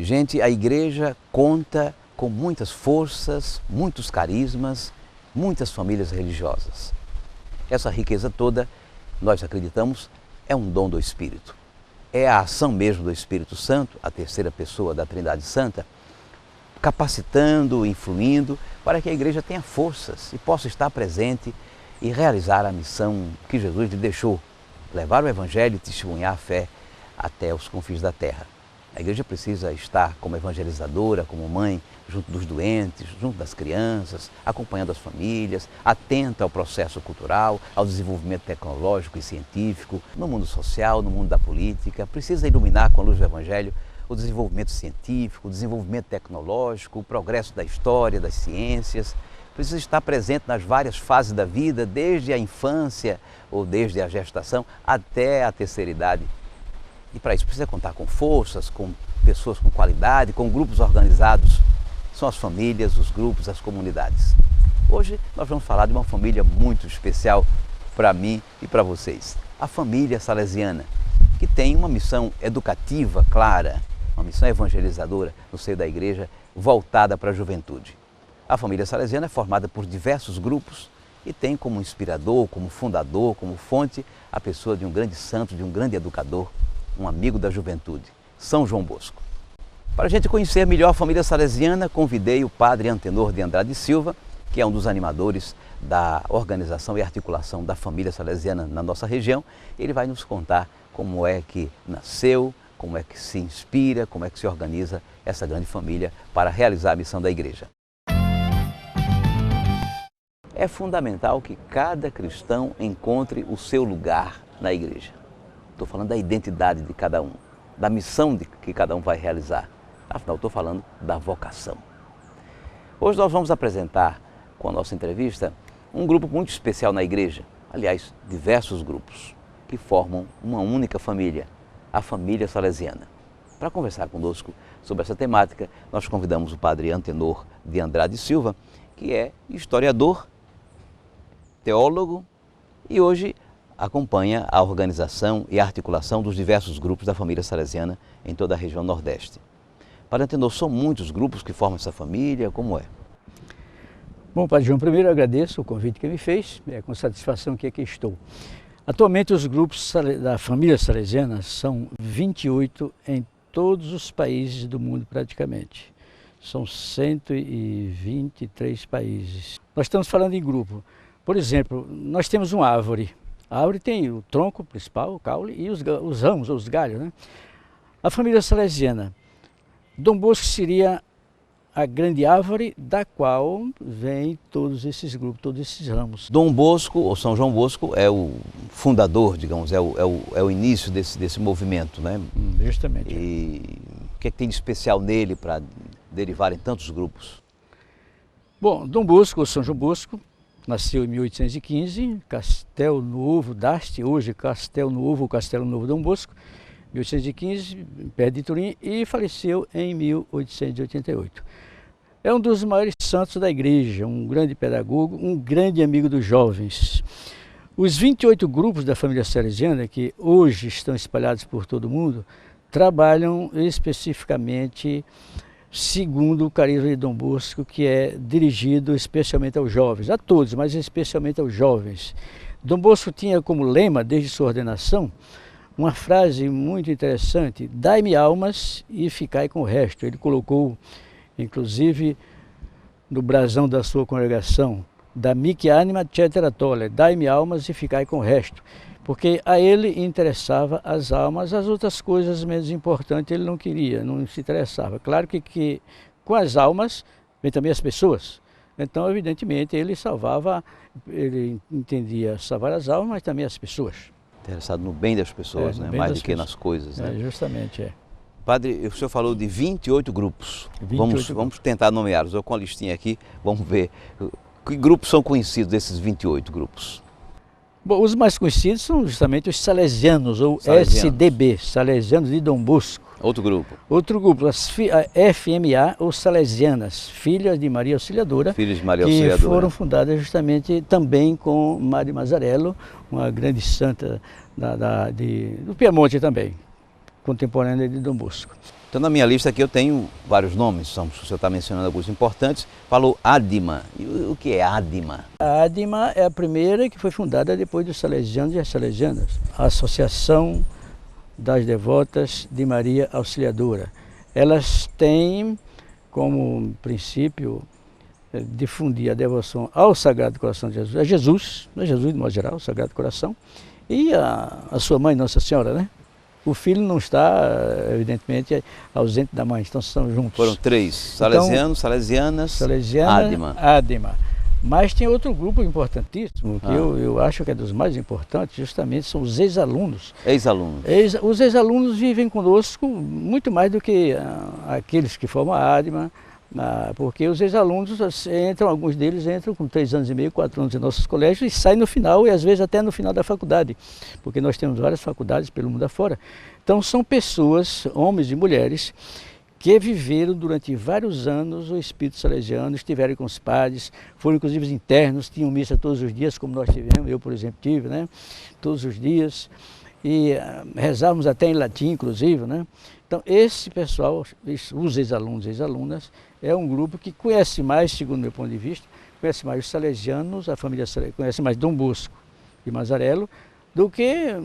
Gente, a igreja conta com muitas forças, muitos carismas, muitas famílias religiosas. Essa riqueza toda, nós acreditamos, é um dom do Espírito. É a ação mesmo do Espírito Santo, a terceira pessoa da Trindade Santa, capacitando, influindo, para que a igreja tenha forças e possa estar presente e realizar a missão que Jesus lhe deixou, levar o Evangelho e testemunhar a fé até os confins da terra. A igreja precisa estar como evangelizadora, como mãe, junto dos doentes, junto das crianças, acompanhando as famílias, atenta ao processo cultural, ao desenvolvimento tecnológico e científico, no mundo social, no mundo da política. Precisa iluminar com a luz do Evangelho o desenvolvimento científico, o desenvolvimento tecnológico, o progresso da história, das ciências. Precisa estar presente nas várias fases da vida, desde a infância ou desde a gestação até a terceira idade. E para isso precisa contar com forças, com pessoas com qualidade, com grupos organizados. São as famílias, os grupos, as comunidades. Hoje nós vamos falar de uma família muito especial para mim e para vocês. A família salesiana, que tem uma missão educativa clara, uma missão evangelizadora no seio da igreja, voltada para a juventude. A família salesiana é formada por diversos grupos e tem como inspirador, como fundador, como fonte, a pessoa de um grande santo, de um grande educador, um amigo da juventude, São João Bosco. Para a gente conhecer melhor a família salesiana, convidei o padre Antenor de Andrade Silva, que é um dos animadores da organização e articulação da família salesiana na nossa região. Ele vai nos contar como é que nasceu, como é que se inspira, como é que se organiza essa grande família para realizar a missão da igreja. É fundamental que cada cristão encontre o seu lugar na igreja. Estou falando da identidade de cada um, da missão que cada um vai realizar. Afinal, estou falando da vocação. Hoje nós vamos apresentar, com a nossa entrevista, um grupo muito especial na igreja. Aliás, diversos grupos que formam uma única família, a família salesiana. Para conversar conosco sobre essa temática, nós convidamos o padre Antenor de Andrade Silva, que é historiador, teólogo e hoje acompanha a organização e a articulação dos diversos grupos da família salesiana em toda a região Nordeste. Padre Antenor, são muitos grupos que formam essa família, como é? Bom, Padre João, primeiro eu agradeço o convite que me fez, é com satisfação que aqui estou. Atualmente os grupos da família salesiana são 28 em todos os países do mundo praticamente. São 123 países. Nós estamos falando em grupo. Por exemplo, nós temos uma árvore. A árvore tem o tronco principal, o caule, e os ramos, ou os galhos, né? A família salesiana, Dom Bosco seria a grande árvore da qual vem todos esses grupos, todos esses ramos. Dom Bosco, ou São João Bosco, é o fundador, digamos, é o início desse movimento, né? Justamente. E o que é que tem de especial nele para derivarem tantos grupos? Bom, Dom Bosco, ou São João Bosco, nasceu em 1815, Castelo Novo d'Asti, hoje Castelo Novo Dom Bosco, 1815, perto de Turim, e faleceu em 1888. É um dos maiores santos da igreja, um grande pedagogo, um grande amigo dos jovens. Os 28 grupos da família salesiana, que hoje estão espalhados por todo o mundo, trabalham especificamente segundo o carisma de Dom Bosco, que é dirigido especialmente aos jovens, a todos, mas especialmente aos jovens. Dom Bosco tinha como lema, desde sua ordenação, uma frase muito interessante: dai-me almas e ficai com o resto. Ele colocou, inclusive, no brasão da sua congregação, damique anima cetera tole, dai-me almas e ficai com o resto. Porque a ele interessava as almas, as outras coisas menos importantes ele não queria, não se interessava. Claro que com as almas vem também as pessoas. Então, evidentemente, ele entendia salvar as almas, mas também as pessoas. Interessado no bem das pessoas, né? Mais do que nas coisas, né? Justamente, é. Padre, o senhor falou de 28 grupos. 28 vamos tentar nomeá-los. Eu com a listinha aqui, vamos ver. Que grupos são conhecidos desses 28 grupos? Bom, os mais conhecidos são justamente os salesianos, ou SDB, Salesianos de Dom Bosco. Outro grupo? Outro grupo, a FMA, ou Salesianas, Filhas de Maria Auxiliadora, Filhas de Maria Auxiliadora, que foram fundadas justamente também com Maria Mazzarello, uma grande santa do Piemonte também, contemporânea de Dom Bosco. Então na minha lista aqui eu tenho vários nomes, o senhor está mencionando alguns importantes. Falou Ádima. E o que é Ádima? A Ádima é a primeira que foi fundada depois dos salesianos e as salesianas. A Associação das Devotas de Maria Auxiliadora. Elas têm como princípio difundir a devoção ao Sagrado Coração de Jesus, Jesus de modo geral, o Sagrado Coração, e a sua mãe, Nossa Senhora, né? O filho não está, evidentemente, ausente da mãe, então estão juntos. Foram 3, salesianos, salesianas, Ádima. Ádima. Mas tem outro grupo importantíssimo, que eu acho que é dos mais importantes, justamente são os ex-alunos. Ex-alunos. Os ex-alunos vivem conosco muito mais do que aqueles que formam a Ádima, porque os ex-alunos entram, alguns deles entram com 3 anos e meio, 4 anos em nossos colégios e saem no final, e às vezes até no final da faculdade, porque nós temos várias faculdades pelo mundo afora. Então são pessoas, homens e mulheres, que viveram durante vários anos o espírito salesiano, estiveram com os padres, foram inclusive internos, tinham missa todos os dias, como nós tivemos, eu por exemplo tive, né? Todos os dias, e rezávamos até em latim, inclusive, né? Então esse pessoal, os ex-alunos e ex-alunas, é um grupo que conhece mais, segundo o meu ponto de vista, conhece mais os salesianos, a família salesiana, conhece mais Dom Bosco e Mazarello, do que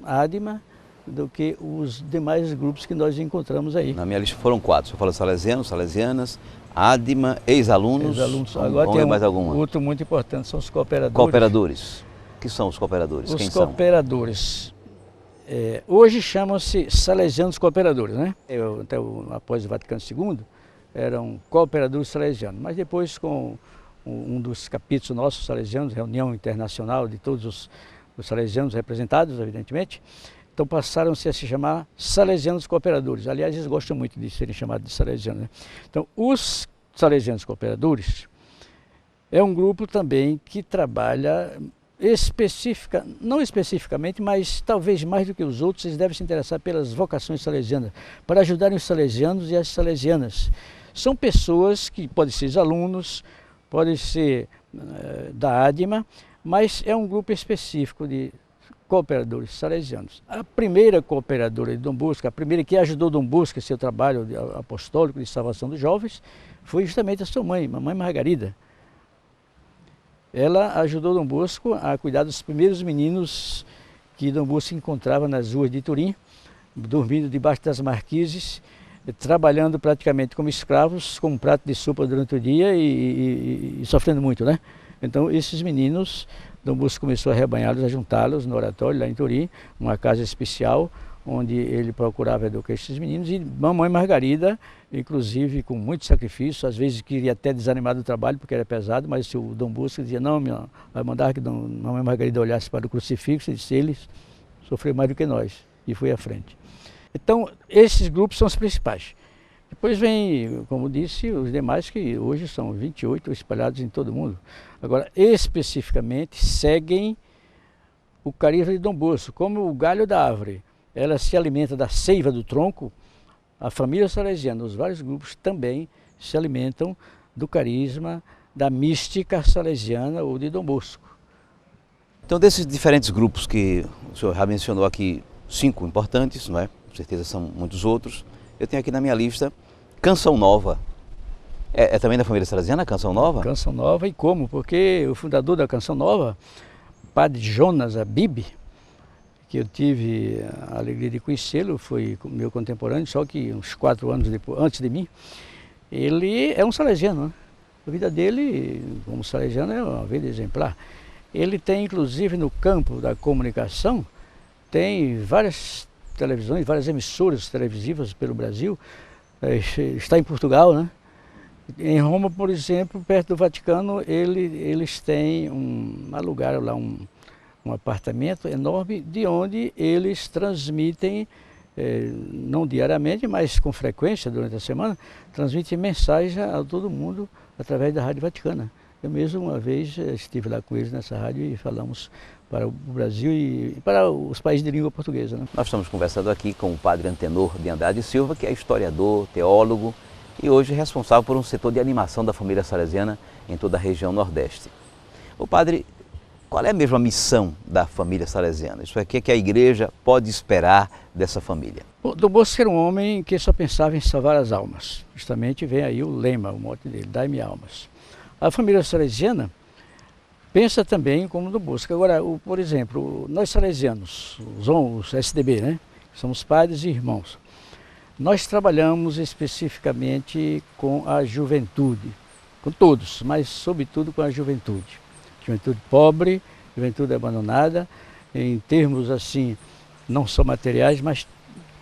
Ádima, do que os demais grupos que nós encontramos aí. Na minha lista foram 4, você falou salesianos, salesianas, Ádima, ex-alunos, agora tem mais alguma? Outro muito importante, são os cooperadores. Cooperadores. O que são os cooperadores? Quem são? Os cooperadores, hoje chamam-se salesianos cooperadores, né? Após o Vaticano II, eram cooperadores salesianos, mas depois com um dos capítulos nossos salesianos, reunião internacional de todos os salesianos representados, evidentemente, então passaram-se a se chamar salesianos cooperadores. Aliás, eles gostam muito de serem chamados de salesianos, né? Então, os salesianos cooperadores é um grupo também que trabalha não especificamente, mas talvez mais do que os outros, eles devem se interessar pelas vocações salesianas, para ajudarem os salesianos e as salesianas. São pessoas que podem ser alunos, podem ser da Ádima, mas é um grupo específico de cooperadores salesianos. A primeira cooperadora de Dom Bosco, a primeira que ajudou Dom Bosco em seu trabalho apostólico de salvação dos jovens, foi justamente a sua mãe, Mamãe Margarida. Ela ajudou Dom Bosco a cuidar dos primeiros meninos que Dom Bosco encontrava nas ruas de Turim, dormindo debaixo das marquises, trabalhando praticamente como escravos, com um prato de sopa durante o dia e sofrendo muito, né? Então esses meninos, Dom Bosco começou a rebanhá-los, a juntá-los no oratório lá em Turim, uma casa especial, onde ele procurava educar esses meninos, e Mamãe Margarida, inclusive com muito sacrifício, às vezes queria até desanimar do trabalho porque era pesado, mas o Dom Bosco dizia, não, vai mandar que Mamãe Margarida olhasse para o crucifixo e disse, eles sofreram mais do que nós, e foi à frente. Então, esses grupos são os principais. Depois vem, como disse, os demais, que hoje são 28 espalhados em todo o mundo. Agora, especificamente, seguem o carisma de Dom Bosco, como o galho da árvore. Ela se alimenta da seiva do tronco, a família salesiana, os vários grupos também se alimentam do carisma, da mística salesiana ou de Dom Bosco. Então, desses diferentes grupos que o senhor já mencionou aqui, 5 importantes, não é? Com certeza são muitos outros. Eu tenho aqui na minha lista Canção Nova. É também da família salesiana, Canção Nova? Canção Nova, e como? Porque o fundador da Canção Nova, Padre Jonas Abib, que eu tive a alegria de conhecê-lo, foi meu contemporâneo, só que uns 4 anos antes de mim, ele é um salesiano, né? A vida dele, como salesiano, é uma vida exemplar. Ele tem, inclusive, no campo da comunicação, tem várias televisões, várias emissoras televisivas pelo Brasil, está em Portugal, né? Em Roma, por exemplo, perto do Vaticano, eles têm alugaram lá um apartamento enorme, de onde eles transmitem, não diariamente, mas com frequência durante a semana, transmitem mensagem a todo mundo através da Rádio Vaticana. Eu mesmo uma vez estive lá com eles nessa rádio e falamos para o Brasil e para os países de língua portuguesa, né? Nós estamos conversando aqui com o padre Antenor de Andrade Silva, que é historiador, teólogo e hoje responsável por um setor de animação da família salesiana em toda a região Nordeste. O padre, Qual é mesmo a missão da família salesiana? Isso é, o que a igreja pode esperar dessa família? Bom, Dom Bosco era um homem que só pensava em salvar as almas. Justamente vem aí o lema, o mote dele, dai-me almas. A família salesiana pensa também como Dom Bosco. Agora, por exemplo, nós salesianos, os SDB, né? Somos padres e irmãos. Nós trabalhamos especificamente com a juventude, com todos, mas sobretudo com a juventude. Juventude pobre, juventude abandonada, em termos assim, não só materiais, mas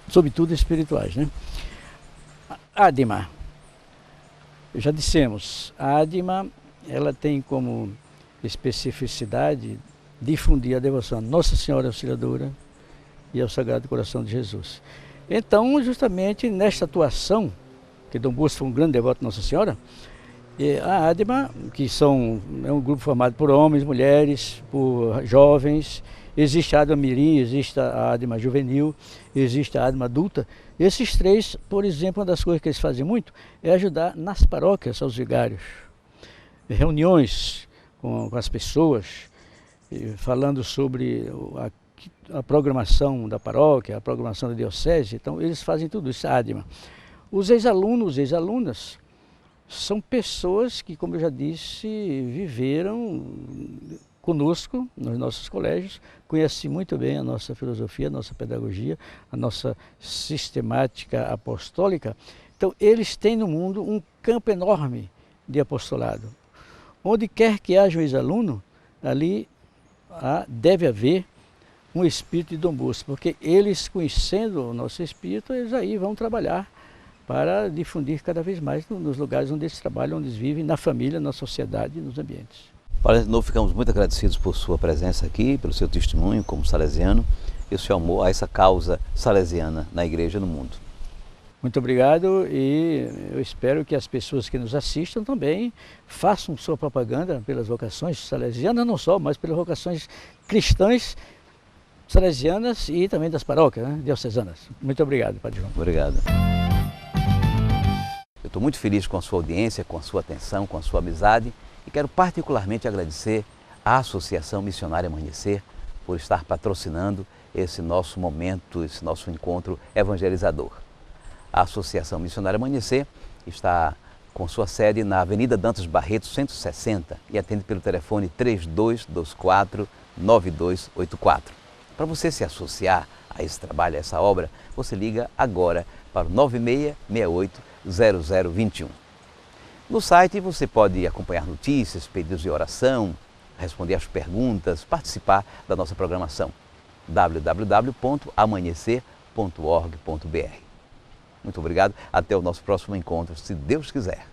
sobretudo espirituais, né? Adima, já dissemos, a Adima, ela tem como especificidade difundir a devoção a Nossa Senhora Auxiliadora e ao Sagrado Coração de Jesus. Então, justamente nesta atuação, que Dom Bosco foi um grande devoto de Nossa Senhora, a Adima, que é um grupo formado por homens, mulheres, por jovens, existe a Adima Mirim, existe a Adima Juvenil, existe a Adima Adulta. Esses três, por exemplo, uma das coisas que eles fazem muito é ajudar nas paróquias aos vigários. Reuniões com as pessoas, falando sobre a programação da paróquia, a programação da diocese. Então, eles fazem tudo isso, a Adima. Os ex-alunos, ex-alunas, são pessoas que, como eu já disse, viveram conosco nos nossos colégios, conhecem muito bem a nossa filosofia, a nossa pedagogia, a nossa sistemática apostólica. Então, eles têm no mundo um campo enorme de apostolado. Onde quer que haja um ex-aluno, ali deve haver um espírito de Dom Bosco, porque eles, conhecendo o nosso espírito, eles aí vão trabalhar para difundir cada vez mais nos lugares onde eles trabalham, onde eles vivem, na família, na sociedade e nos ambientes. Olha, de novo, ficamos muito agradecidos por sua presença aqui, pelo seu testemunho como salesiano e o seu amor a essa causa salesiana na igreja e no mundo. Muito obrigado e eu espero que as pessoas que nos assistam também façam sua propaganda pelas vocações salesianas, não só, mas pelas vocações cristãs, salesianas e também das paróquias, né, diocesanas. Muito obrigado, Padre João. Obrigado. Eu estou muito feliz com a sua audiência, com a sua atenção, com a sua amizade e quero particularmente agradecer à Associação Missionária Amanhecer por estar patrocinando esse nosso momento, esse nosso encontro evangelizador. A Associação Missionária Amanhecer está com sua sede na Avenida Dantas Barreto, 160 e atende pelo telefone 3224-9284. Para você se associar a esse trabalho, a essa obra, você liga agora para o 9668-0021. No site você pode acompanhar notícias, pedidos de oração, responder às perguntas, participar da nossa programação www.amanhecer.org.br. Muito obrigado, até o nosso próximo encontro, se Deus quiser.